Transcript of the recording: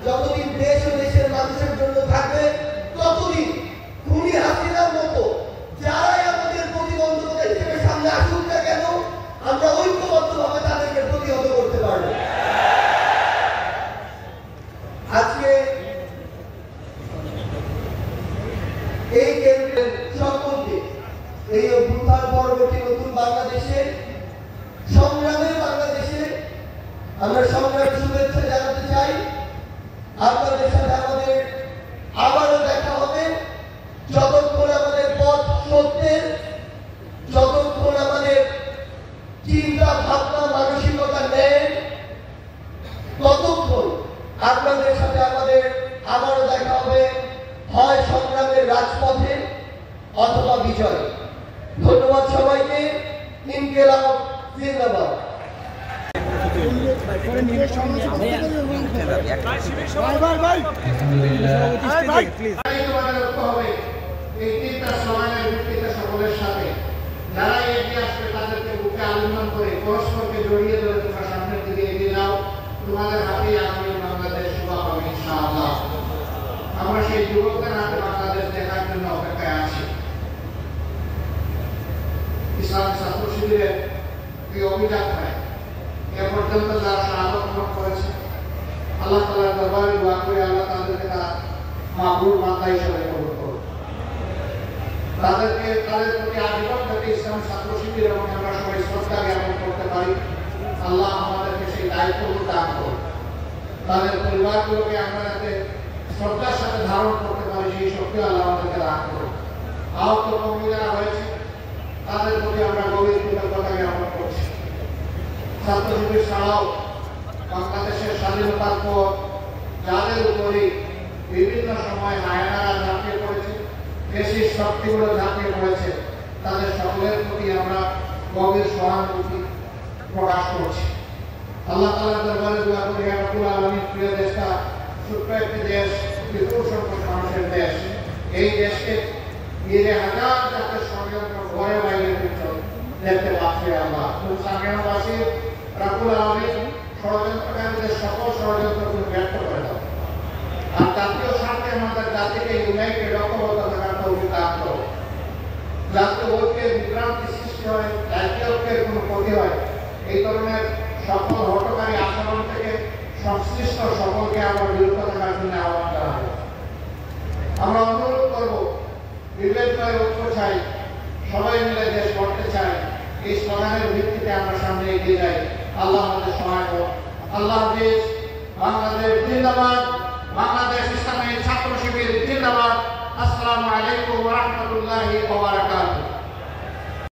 যতদিন দেশ ও দেশের মানুষের জন্য থাকবে ততদিন খুনি হাসিনার মতো যারাই আমাদের প্রতিবন্ধকতা হিসেবে সামনে আসুক না কেন আমরা ঐক্যবদ্ধভাবে তাদেরকে প্রতিহত করতে পারবো। আজকে এই কেন্দ্রের সকলকে এই অভ্যুত্থান পরবর্তী নতুন বাংলাদেশে সংগ্রামের বাংলাদেশে আমরা সংগ্রাম শুভেচ্ছা জানাতে চাই। আপনাদের সাথে আমাদের আবারও দেখা হবে যতক্ষণ আমাদের পথ সত্যের, যতক্ষণ আমাদের চিন্তা ভাবনা মানসিকতা নেয়, ততক্ষণ আপনাদের সাথে আমাদের আবারও দেখা হবে হয় সংগ্রামের রাজপথে অথবা বিজয়। ধন্যবাদ সবাইকে। ইনকিলাব জিন্দাবাদ। যারা এগিয়ে আসবে তাদেরকে বুকে আলিঙ্গন করে পরস্পরকে জড়িয়ে ধরে তোমরা সামনের দিকে এগিয়ে যাও। তোমাদের হাতে আগামী বাংলাদেশ শুভ হবে ইনশাআল্লাহ। আমরা সেই যুবকদের হাতে বাংলাদেশ দেখার জন্য অপেক্ষায় আছি। ইসলামী ছাত্র শিবিরের এই অভিযাত্রায় এ পর্যন্ত যারা শাহাদত বরণ করেছে আল্লাহ তাআলার দরবারে দোয়া করে আল্লাহ তাদেরকে তার মাবরুর বান্দা হিসেবে কবুল করুন। তাদের প্রতি আজীবন থেকে ইসলামী ছাত্র শিবির এবং আমরা সবাই শ্রদ্ধা জ্ঞাপন করতে পারি। আল্লাহ আমাদেরকে সেই দায়িত্বগুলো দান করুন। তাদের পরিবারগুলোকে আমরা যাতে শ্রদ্ধার সাথে ধারণ করতে পারি সেই শক্তি আল্লাহ আমাদেরকে দান করুন। আহত কর্মী যারা হয়েছে তাদের প্রতি আমরা গভীর কৃতজ্ঞতা জ্ঞাপন করছি। ছাত্র শিবির ছাড়াও বাংলাদেশের স্বাধীনতার পর যাদের উপরে বিভিন্ন সময় হায়নারা ঝাঁপিয়ে পড়েছে, দেশের শক্তিগুলো ঝাঁপিয়ে পড়েছে, তাদের সকলের প্রতি আমরা গভীর সহানুভূতি প্রকাশ করছি। আল্লাহ তাআলার দরবারে দোয়া করি রব্বুল আলামিন প্রিয় দেশটা ছোট্ট একটি দেশ, বিপুল সংখ্যক মানুষের দেশ, এই দেশকে ধীরে হাজার জাতের ষড়যন্ত্র ঘরে বাইরে দেখতে পাচ্ছি আল্লাহ। সাংগ্রামবাসী রব্বুল আলামিন ষড়যন্ত্রকারীদের সকল ষড়যন্ত্রকে ব্যর্থ করে দাও। আর জাতীয় স্বার্থে আমাদের জাতিকে ইউনাইটেড ঐক্যবদ্ধ থাকার তৌফিক দান করো। জাতীয় ঐক্যের বিভ্রান্তি সৃষ্টি হয়, জাতীয় ঐক্যের কোনো ক্ষতি হয়, এই ধরনের সকল হটকারী আচরণ থেকে সংশ্লিষ্ট সকলকে আমরা বিরত থাকার জন্য আহ্বান জানাবো। আমরা অনুরোধ করব বিবেকময় ঐক্য চাই, সবাই মিলে দেশ গড়তে চাই, এই স্লোগানের ভিত্তিতে আমরা সামনে এগিয়ে যাই। আল্লাহ আমাদের সহায় হোক। আল্লাহ হাফেজ। বাংলাদেশ জিন্দাবাদ। বাংলাদেশ ইসলামী ছাত্র শিবির জিন্দাবাদ। আসসালামু আলাইকুম ওয়া রাহমাতুল্লাহি ওয়া বারাকাতুহু।